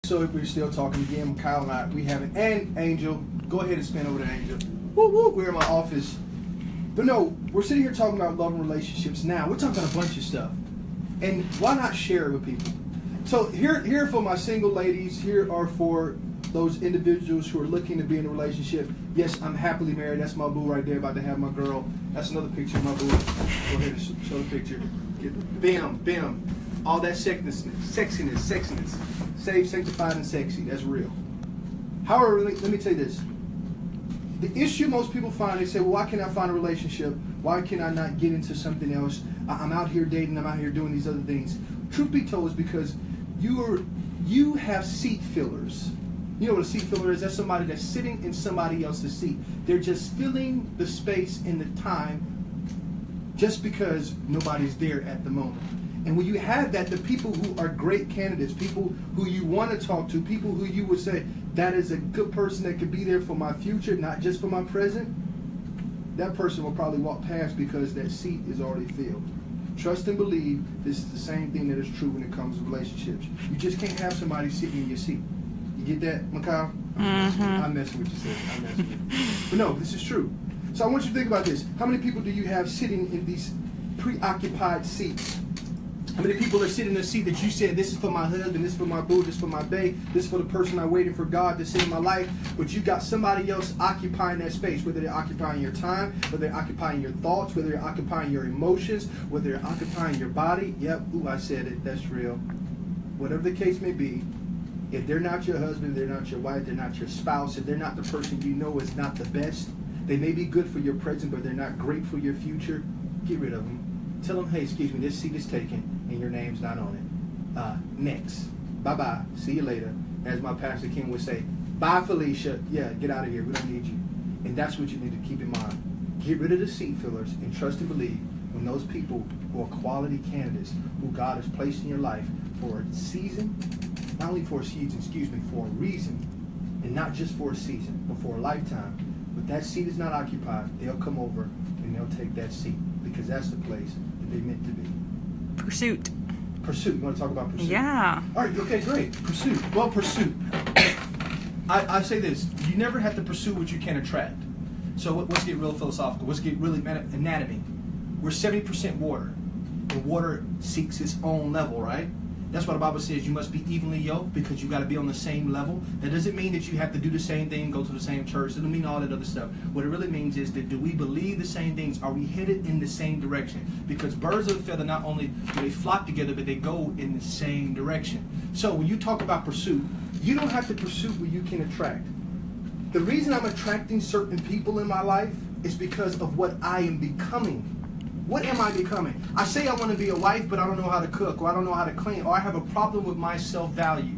So if we're still talking again, Kyle and I, we haven't, and Angel, go ahead and spin over to Angel. Woo woo, we're in my office. But no, we're sitting here talking about love and relationships now. We're talking about a bunch of stuff. And why not share it with people? So here for my single ladies, here are for those individuals who are looking to be in a relationship. Yes, I'm happily married. That's my boo right there, about to have my girl. That's another picture of my boo. Go ahead and show the picture. Bam, bam. All that sexiness. Saved, sanctified, and sexy. That's real. However, let me tell you this. The issue most people find, they say, well, why can't I find a relationship? Why can I not get into something else? I'm out here dating. I'm out here doing these other things. Truth be told, is because you have seat fillers. You know what a seat filler is? That's somebody that's sitting in somebody else's seat. They're just filling the space and the time just because nobody's there at the moment. And when you have that, the people who are great candidates, people who you want to talk to, people who you would say, that is a good person that could be there for my future, not just for my present, that person will probably walk past because that seat is already filled. Trust and believe this is the same thing that is true when it comes to relationships. You just can't have somebody sitting in your seat. You get that, Mikhail? I'm messing with you, sis. I'm messing with you. But no, this is true. So I want you to think about this. How many people do you have sitting in these preoccupied seats? How many people are sitting in a seat that you said, this is for my husband, this is for my boo, this is for my bae, this is for the person I'm waiting for God to save my life, but you got somebody else occupying that space, whether they're occupying your time, whether they're occupying your thoughts, whether they're occupying your emotions, whether they're occupying your body. Yep, ooh, I said it, that's real. Whatever the case may be, if they're not your husband, they're not your wife, they're not your spouse, if they're not the person you know is not the best, they may be good for your present, but they're not great for your future, get rid of them. Tell them, hey, excuse me, this seat is taken and your name's not on it. Next. Bye-bye. See you later. As my Pastor King would say, bye, Felicia. Yeah, get out of here. We don't need you. And that's what you need to keep in mind. Get rid of the seat fillers and trust and believe when those people who are quality candidates, who God has placed in your life for a season, not only for a season, excuse me, for a reason, and not just for a season, but for a lifetime. But that seat is not occupied, they'll come over and they'll take that seat because that's the place that they're meant to be. Pursuit. Pursuit. You want to talk about pursuit? Yeah. All right. Okay, great. Pursuit. Well, pursuit. I say this. You never have to pursue what you can attract. So let's get real philosophical. Let's get really anatomy. We're 70% water. And water seeks its own level, right? That's why the Bible says you must be evenly yoked because you got to be on the same level. That doesn't mean that you have to do the same thing, go to the same church. It doesn't mean all that other stuff. What it really means is that do we believe the same things? Are we headed in the same direction? Because birds of a feather, not only do they flock together, but they go in the same direction. So when you talk about pursuit, you don't have to pursue what you can attract. The reason I'm attracting certain people in my life is because of what I am becoming. What am I becoming? I say I want to be a wife, but I don't know how to cook, or I don't know how to clean, or I have a problem with my self-value.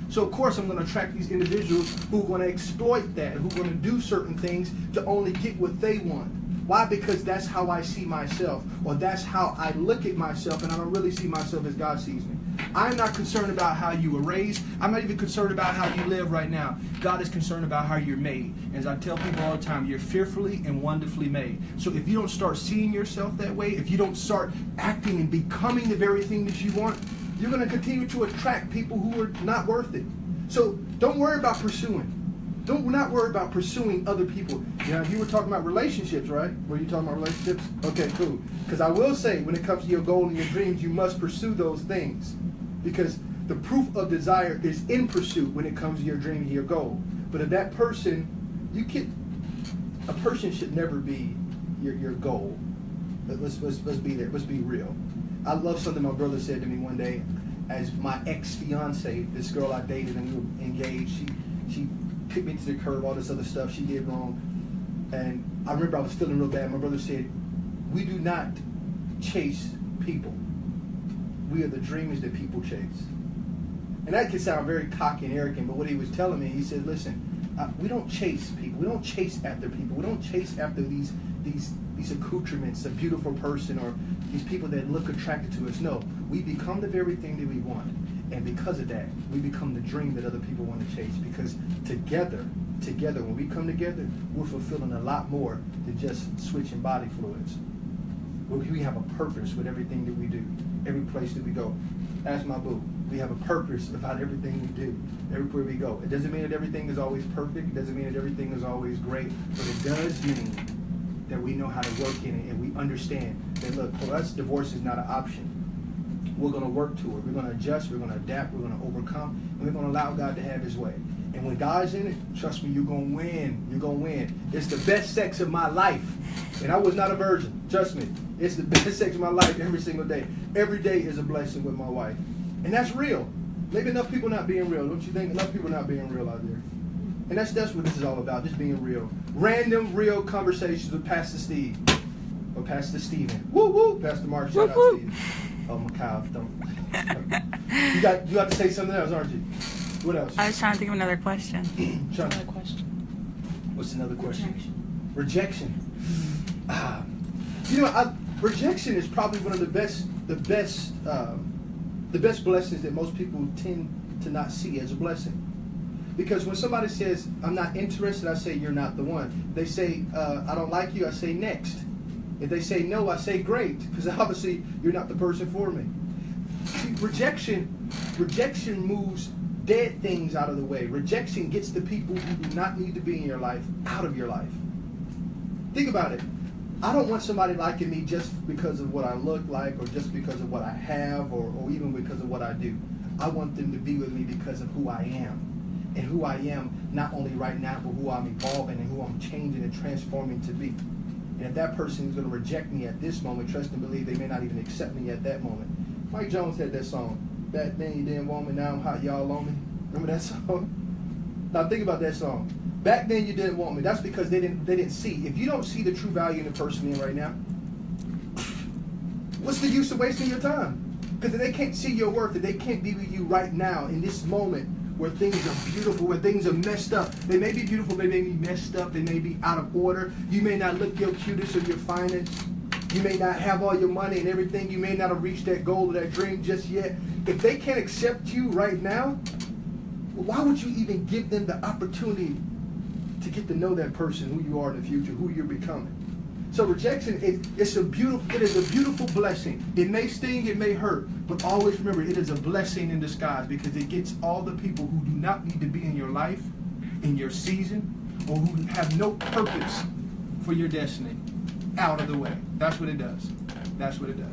So of course I'm going to attract these individuals who are going to exploit that, who are going to do certain things to only get what they want. Why? Because that's how I see myself, or that's how I look at myself, and I don't really see myself as God sees me. I'm not concerned about how you were raised. I'm not even concerned about how you live right now. God is concerned about how you're made. As I tell people all the time, you're fearfully and wonderfully made. So if you don't start seeing yourself that way, if you don't start acting and becoming the very thing that you want, you're going to continue to attract people who are not worth it. So don't worry about pursuing. Not worry about pursuing other people. You know, you were talking about relationships, right? Were you talking about relationships? Okay, cool. Because I will say, when it comes to your goal and your dreams, you must pursue those things. Because the proof of desire is in pursuit when it comes to your dream and your goal. But if that person, a person should never be your goal. Let's be there. Let's be real. I love something my brother said to me one day. As my ex-fiance, this girl I dated and we were engaged, she kicked me to the curb, all this other stuff she did wrong. And I remember I was feeling real bad. My brother said, we do not chase people. We are the dreamers that people chase. And that can sound very cocky and arrogant, but what he was telling me, he said, listen, we don't chase people. We don't chase after people. We don't chase after these accoutrements, a beautiful person or these people that look attracted to us. No, we become the very thing that we want. And because of that, we become the dream that other people want to chase. Because together, when we come together, we're fulfilling a lot more than just switching body fluids. We have a purpose with everything that we do, every place that we go. Ask my boo. We have a purpose about everything we do, everywhere we go. It doesn't mean that everything is always perfect. It doesn't mean that everything is always great. But it does mean that we know how to work in it and we understand that, look, for us, divorce is not an option. We're going to work to it. We're going to adjust. We're going to adapt. We're going to overcome. And we're going to allow God to have his way. And when God's in it, trust me, you're going to win. You're going to win. It's the best sex of my life. And I was not a virgin. Trust me. It's the best sex of my life every single day. Every day is a blessing with my wife. And that's real. Maybe enough people not being real. Don't you think? Enough people not being real out there. And that's what this is all about. Just being real. Random, real conversations with Pastor Steve. Or Pastor Steven. Woo, woo. Pastor Mark, shout out to you. Oh, my cow. You got to say something else, aren't you? What else? I was trying to think of another question. Another question. What's another question? Rejection. Rejection is probably one of the best blessings that most people tend to not see as a blessing. Because when somebody says, I'm not interested, I say, you're not the one. They say, I don't like you, I say, next. If they say no, I say, great. Because obviously, you're not the person for me. See, rejection moves dead things out of the way. Rejection gets the people who do not need to be in your life out of your life. Think about it. I don't want somebody liking me just because of what I look like or just because of what I have or even because of what I do. I want them to be with me because of who I am. And who I am, not only right now, but who I'm evolving and who I'm changing and transforming to be. And if that person is going to reject me at this moment, trust and believe they may not even accept me at that moment. Mike Jones had that song, Back Then You Didn't Want Me, Now I'm Hot, Y'all On Me. Remember that song? Now think about that song. Back then you didn't want me. That's because they didn't see. If you don't see the true value in the person you're in right now, what's the use of wasting your time? Because if they can't see your worth, if they can't be with you right now in this moment where things are beautiful, where things are messed up. They may be beautiful, they may be messed up, they may be out of order. You may not look your cutest or your finest. You may not have all your money and everything. You may not have reached that goal or that dream just yet. If they can't accept you right now, well, why would you even give them the opportunity to get to know that person, who you are in the future, who you're becoming? So rejection, it is a beautiful blessing. It may sting, it may hurt, but always remember it is a blessing in disguise because it gets all the people who do not need to be in your life, in your season, or who have no purpose for your destiny out of the way. That's what it does. That's what it does.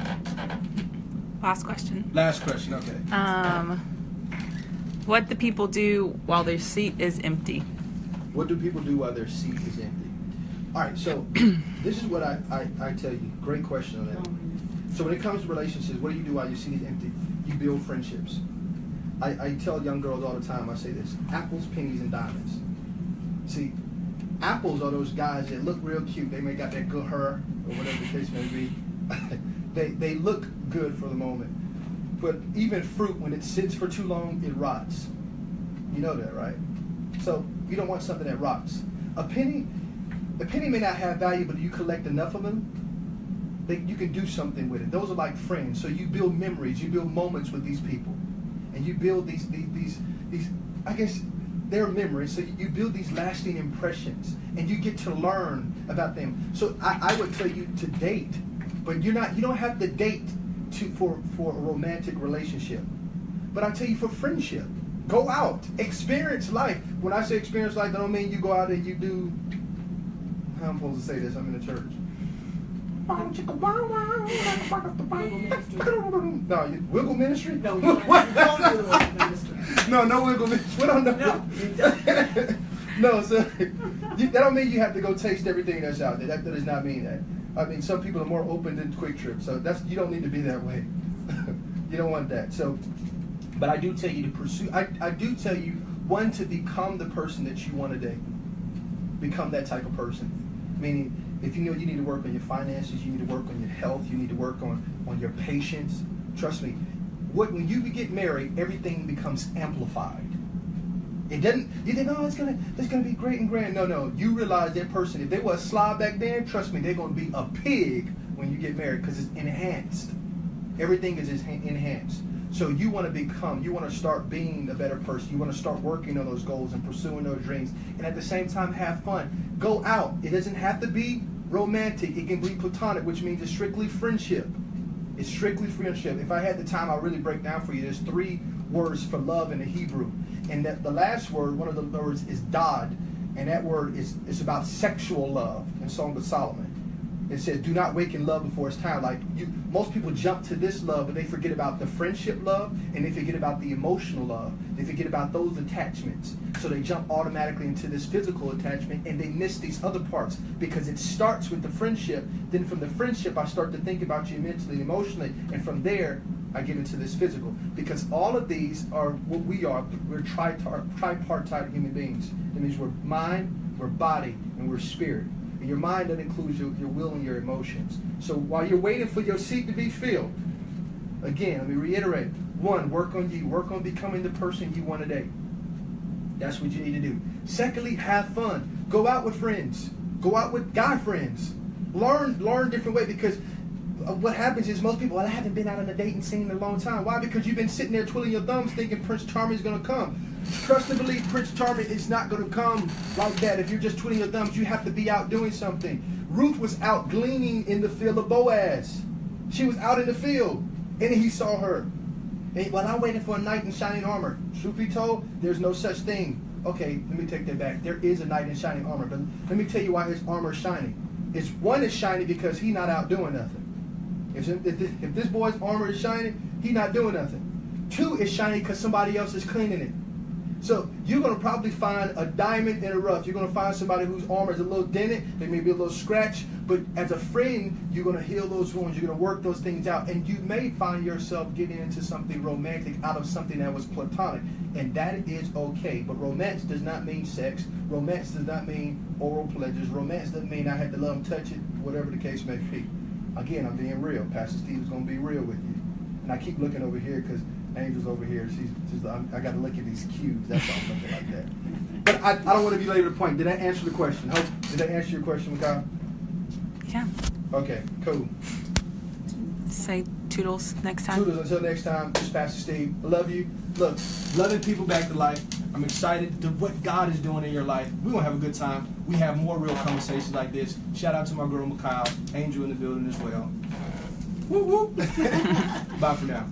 Last question. Last question, okay. What do people do while their seat is empty? What do people do while their seat is empty? All right, so this is what I tell you. Great question on that. So when it comes to relationships, what do you do while your seat is empty? You build friendships. I tell young girls all the time, I say this, apples, pennies, and diamonds. See, apples are those guys that look real cute. They may got that good hair, or whatever the case may be. They look good for the moment. But even fruit, when it sits for too long, it rots. You know that, right? So you don't want something that rots. A penny may not have value, but if you collect enough of them, you can do something with it. Those are like friends. So you build memories, you build moments with these people, and you build these. I guess they're memories. So you build these lasting impressions, and you get to learn about them. So I would tell you to date, but you don't have to date for a romantic relationship. But I tell you for friendship. Go out, experience life. When I say experience life, I don't mean you go out and you do. How am I supposed to say this? I'm in a church. No, wiggle ministry? No, you don't do wiggle ministry. No wiggle ministry. No, so that don't mean you have to go taste everything that's out there. That does not mean that. I mean, some people are more open than Quick Trip, so you don't need to be that way. You don't want that. So, but I do tell you to pursue. I do tell you, one, to become the person that you want to date. Become that type of person. Meaning, if you know you need to work on your finances, you need to work on your health, you need to work on your patience. Trust me, when you get married, everything becomes amplified. It doesn't. You think, oh, it's gonna be great and grand. No. You realize that person, if they were a slob back then, trust me, they're gonna be a pig when you get married because it's enhanced. Everything is enhanced. So you want to start being a better person. You want to start working on those goals and pursuing those dreams. And at the same time, have fun. Go out. It doesn't have to be romantic. It can be platonic, which means it's strictly friendship. It's strictly friendship. If I had the time, I'll really break down for you. There's 3 words for love in the Hebrew. And that the last word, one of the words, is dad. And that word is about sexual love in Song of Solomon. It says, do not waken love before it's time. Like most people jump to this love, but they forget about the friendship love, and they forget about the emotional love. They forget about those attachments. So they jump automatically into this physical attachment, and they miss these other parts because it starts with the friendship. Then from the friendship, I start to think about you mentally and emotionally, and from there, I get into this physical. Because all of these are what we are. We're tripartite human beings. That means we're mind, we're body, and we're spirit. And your mind, that includes your will and your emotions. So while you're waiting for your seat to be filled, again, let me reiterate. 1, work on you. Work on becoming the person you want today. That's what you need to do. Secondly, have fun. Go out with friends. Go out with guy friends. Learn different ways, because what happens is most people, well, I haven't been out on a dating scene in a long time. Why? Because you've been sitting there twiddling your thumbs thinking Prince Charming is going to come. Trust and believe Prince Charming is not going to come like that. If you're just twiddling your thumbs, you have to be out doing something. Ruth was out gleaning in the field of Boaz. She was out in the field, and he saw her. And, well, I'm waiting for a knight in shining armor. Truth be told, there's no such thing. Okay, let me take that back. There is a knight in shining armor, but let me tell you why his armor is shining. It's one is shiny because he's not out doing nothing. If this boy's armor is shining, he's not doing nothing. 2 is shiny because somebody else is cleaning it. So you're going to probably find a diamond in a rough. You're going to find somebody whose armor is a little dented. They may be a little scratched. But as a friend, you're going to heal those wounds. You're going to work those things out. And you may find yourself getting into something romantic out of something that was platonic. And that is okay. But romance does not mean sex. Romance does not mean oral pleasures. Romance doesn't mean I had to love and touch it, whatever the case may be. Again, I'm being real. Pastor Steve is going to be real with you. And I keep looking over here because Angel's over here. I got to look at these cues. That's all, something like that. But I don't want to be late to the point. Did that answer the question? Did that answer your question, Mikhail? Yeah. Okay, cool. Say toodles next time. Toodles until next time. This is Pastor Steve. I love you. Look, loving people back to life. I'm excited to what God is doing in your life. We're going to have a good time. We have more real conversations like this. Shout out to my girl, Mikhail. Angel in the building as well. Woo woo. Bye for now.